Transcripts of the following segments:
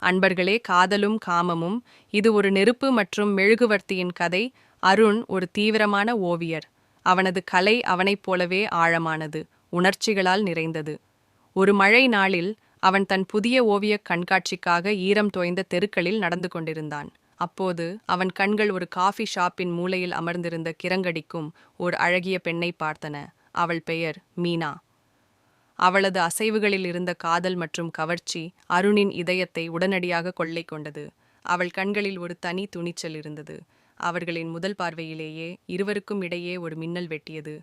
அன்பர்களே, காதலும் காமமும் இது ஒரு நெருப்பு மற்றும் மெழுகுவர்த்தியின் கதை. அருண் ஒரு தீவிரமான ஓவியர். அவனது கலை அவனைப் போலவே ஆழமானது, உணர்ச்சிகளால் நிறைந்தது. ஒரு மழை நாளில் அவன் தன் புதிய ஓவியக் கண்காட்சிக்காக ஈரம் தோய்ந்த தெருக்களில் நடந்து கொண்டிருந்தான். அப்போது அவன் கண்கள் ஒரு காஃபி ஷாப்பின் மூலையில் அமர்ந்திருந்த கிரங்கடிக்கும் ஒரு அழகிய பெண்ணை பார்த்தன. அவள் பெயர் மீனா. அவளது அசைவுகளில் இருந்த காதல் மற்றும் கவர்ச்சி அருணின் இதயத்தை உடனடியாக கொள்ளை கொண்டது. அவள் கண்களில் ஒரு தனி துணிச்சல் இருந்தது. அவர்களின் முதல் பார்வையிலேயே இருவருக்கும் இடையே ஒரு மின்னல் வெட்டியது.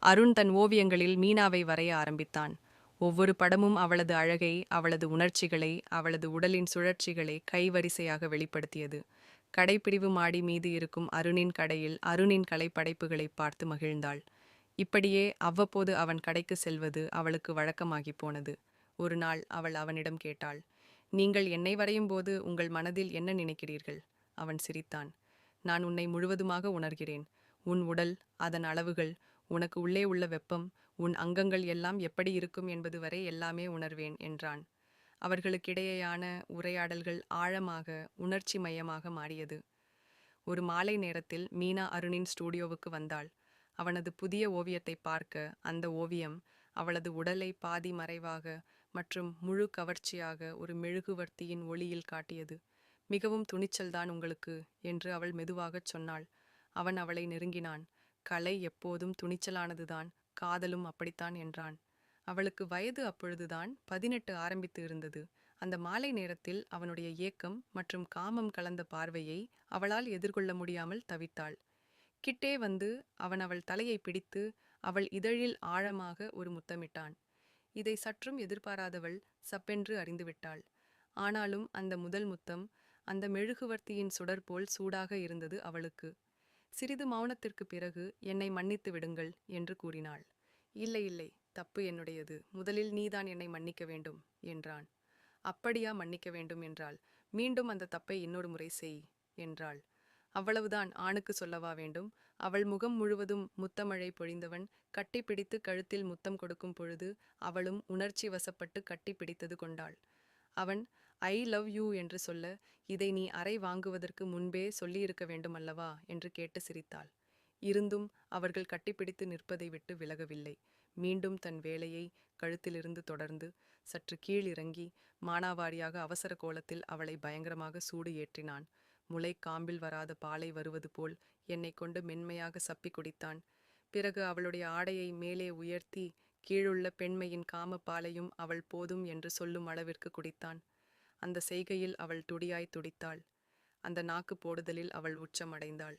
அருண் தன் ஓவியங்களில் மீனாவை வரைய ஆரம்பித்தான். ஒவ்வொரு படமும் அவளது அழகை, அவளது உணர்ச்சிகளை, அவளது உடலின் சுழற்சிகளை கைவரிசையாக வெளிப்படுத்தியது. கடைப்பிரிவு மாடி மீது இருக்கும் அருணின் கடையில் அருணின் கலைப்படைப்புகளை பார்த்து மகிழ்ந்தாள். இப்படியே அவ்வப்போது அவன் கடைக்கு செல்வது அவளுக்கு வழக்கமாகி போனது. ஒரு நாள் அவள் அவனிடம் கேட்டாள், நீங்கள் என்னை வரையும் போது உங்கள் மனதில் என்ன நினைக்கிறீர்கள்? அவன் சிரித்தான். நான் உன்னை முழுவதுமாக உணர்கிறேன். உன் உடல், அதன் அளவுகள், உனக்கு உள்ளே உள்ள வெப்பம், உன் அங்கங்கள் எல்லாம் எப்படி இருக்கும் என்பது வரை எல்லாமே உணர்வேன் என்றான். அவர்களுக்கிடையேயான உரையாடல்கள் ஆழமாக, உணர்ச்சி மையமாக மாறியது. ஒரு மாலை நேரத்தில் மீனா அருணின் ஸ்டூடியோவுக்கு வந்தாள். அவனது புதிய ஓவியத்தை பார்க்க. அந்த ஓவியம் அவளது உடலை பாதி மறைவாக மற்றும் முழு கவர்ச்சியாக ஒரு மெழுகுவர்த்தியின் ஒளியில் காட்டியது. மிகவும் துணிச்சல்தான் உங்களுக்கு என்று அவள் மெதுவாகச் சொன்னாள். அவன் அவளை நெருங்கினான். கலை எப்போதும் துணிச்சலானதுதான், காதலும் அப்படித்தான் என்றான். அவளுக்கு வயது அப்பொழுதுதான் 18 ஆரம்பித்து இருந்தது. அந்த மாலை நேரத்தில் அவனுடைய ஏக்கம் மற்றும் காமம் கலந்த பார்வையை அவளால் எதிர்கொள்ள முடியாமல் தவித்தாள். கிட்டே வந்து அவன் அவள் தலையை பிடித்து அவள் இதழில் ஆழமாக ஒரு முத்தமிட்டான். இதை சற்றும் எதிர்பாராதவள் சப்பென்று அறிந்துவிட்டாள். ஆனாலும் அந்த முதல் முத்தம் அந்த மெழுகுவர்த்தியின் சுடர் போல் சூடாக இருந்தது அவளுக்கு. சிறிது மௌனத்திற்கு பிறகு, என்னை மன்னித்து விடுங்கள் என்று கூறினாள். இல்லை இல்லை, தப்பு என்னுடையது. முதலில் நீதான் என்னை மன்னிக்க வேண்டும் என்றான். அப்படியா மன்னிக்க வேண்டும் என்றாள். மீண்டும் அந்த தப்பை இன்னொரு முறை செய் என்றாள். அவ்வளவுதான், ஆணுக்கு சொல்லவா வேண்டும்? அவள் முகம் முழுவதும் முத்தமழை பொழிந்தவன் கட்டிப்பிடித்து கழுத்தில் முத்தம் கொடுக்கும் பொழுது அவளும் உணர்ச்சி வசப்பட்டு கட்டி பிடித்தது கொண்டாள். அவன் ஐ லவ் யூ என்று சொல்ல, இதை நீ அறை வாங்குவதற்கு முன்பே சொல்லியிருக்க வேண்டும் அல்லவா என்று கேட்டு சிரித்தாள். இருந்தும் அவர்கள் கட்டிப்பிடித்து நிற்பதை விட்டு விலகவில்லை. மீண்டும் தன் வேலையை கழுத்திலிருந்து தொடர்ந்து சற்று கீழிறங்கி மானாவாரியாக அவசர கோலத்தில் அவளை பயங்கரமாக சூடு ஏற்றினான். முளை காம்பில் வராத பாலை வருவது போல் என்னை கொண்டு மென்மையாக சப்பி குடித்தான். பிறகு அவளுடைய ஆடையை மேலே உயர்த்தி கீழுள்ள பெண்மையின் காம பாலையும் அவள் போதும் என்று சொல்லும் அளவிற்கு குடித்தான். அந்த செய்கையில் அவள் துடியாய் துடித்தாள். அந்த நாக்கு போடுதலில் அவள் உச்சமடைந்தாள்.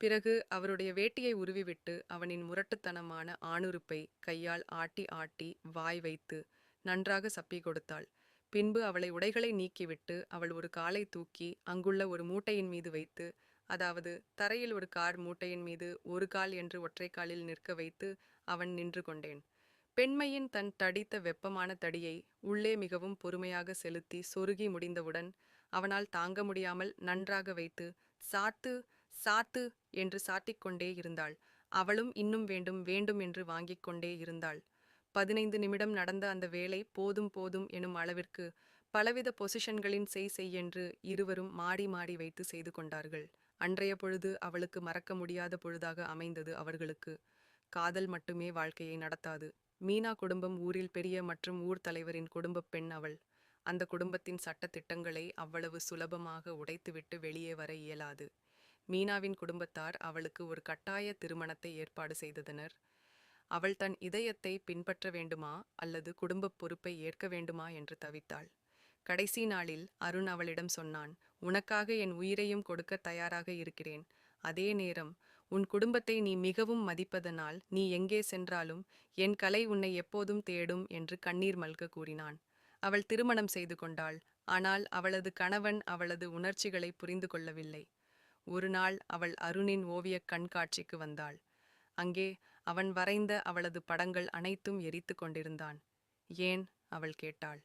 பிறகு அவருடைய வேட்டியை உருவிவிட்டு அவனின் முரட்டுத்தனமான ஆணுறுப்பை கையால் ஆட்டி ஆட்டி வாய் வைத்து நன்றாக சப்பி கொடுத்தாள். பின்பு அவளை உடைகளை நீக்கிவிட்டு அவள் ஒரு காலை தூக்கி அங்குள்ள ஒரு மூட்டையின் மீது வைத்து, அதாவது தரையில் ஒரு கார் மூட்டையின் மீது ஒரு கால் என்று ஒற்றை காலில் நிற்க வைத்து அவன் நின்று கொண்டேன். பெண்மையின் தன் தடித்த வெப்பமான தடியை உள்ளே மிகவும் பொறுமையாக செலுத்தி சொருகி முடிந்தவுடன் அவனால் தாங்க முடியாமல் நன்றாக வைத்து சாத்து சாத்து என்று சாட்டிக்கொண்டே இருந்தாள். அவளும் இன்னும் வேண்டும் வேண்டும் என்று வாங்கிக் கொண்டே இருந்தாள். 15 நிமிடம் நடந்த அந்த வேலை போதும் போதும் எனும் அளவிற்கு பலவித பொசிஷன்களின் செய்யென்று இருவரும் மாடி மாடி வைத்து செய்து கொண்டார்கள். அன்றைய பொழுது அவளுக்கு மறக்க முடியாத பொழுதாக அமைந்தது அவர்களுக்கு. காதல் மட்டுமே வாழ்க்கையை நடத்தாது. மீனா குடும்பம் ஊரில் பெரிய மற்றும் ஊர் தலைவரின் குடும்பப் பெண் அவள். அந்த குடும்பத்தின் சட்ட திட்டங்களை அவ்வளவு சுலபமாக உடைத்துவிட்டு வெளியே வர இயலாது. மீனாவின் குடும்பத்தார் அவளுக்கு ஒரு கட்டாய திருமணத்தை ஏற்பாடு செய்தனர். அவள் தன் இதயத்தை பின்பற்ற வேண்டுமா அல்லது குடும்பப் பொறுப்பை ஏற்க வேண்டுமா என்று தவித்தாள். கடைசி நாளில் அருண் அவளிடம் சொன்னான், உனக்காக என் உயிரையும் கொடுக்க தயாராக இருக்கிறேன். அதே நேரம் உன் குடும்பத்தை நீ மிகவும் மதிப்பதனால் நீ எங்கே சென்றாலும் என் கலை உன்னை எப்போதும் தேடும் என்று கண்ணீர் மல்க கூறினான். அவள் திருமணம் செய்து கொண்டாள். ஆனால் அவளது கணவன் அவளது உணர்ச்சிகளை புரிந்து கொள்ளவில்லை. ஒரு நாள் அவள் அருணின் ஓவியக் கண்காட்சிக்கு வந்தாள். அங்கே அவன் வரைந்த அவளது படங்கள் அனைத்தும் எரித்து கொண்டிருந்தான். ஏன்? அவள் கேட்டாள்.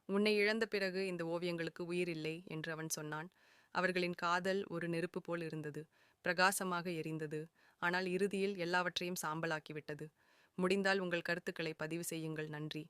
உன்னை இழந்த பிறகு இந்த ஓவியங்களுக்கு உயிர் இல்லை என்று அவன் சொன்னான். அவர்களின் காதல் ஒரு நெருப்பு போல் இருந்தது. பிரகாசமாக எரிந்தது. ஆனால் இறுதியில் எல்லாவற்றையும் சாம்பலாக்கிவிட்டது. முடிந்தால் உங்கள் கருத்துக்களை பதிவு செய்யுங்கள். நன்றி.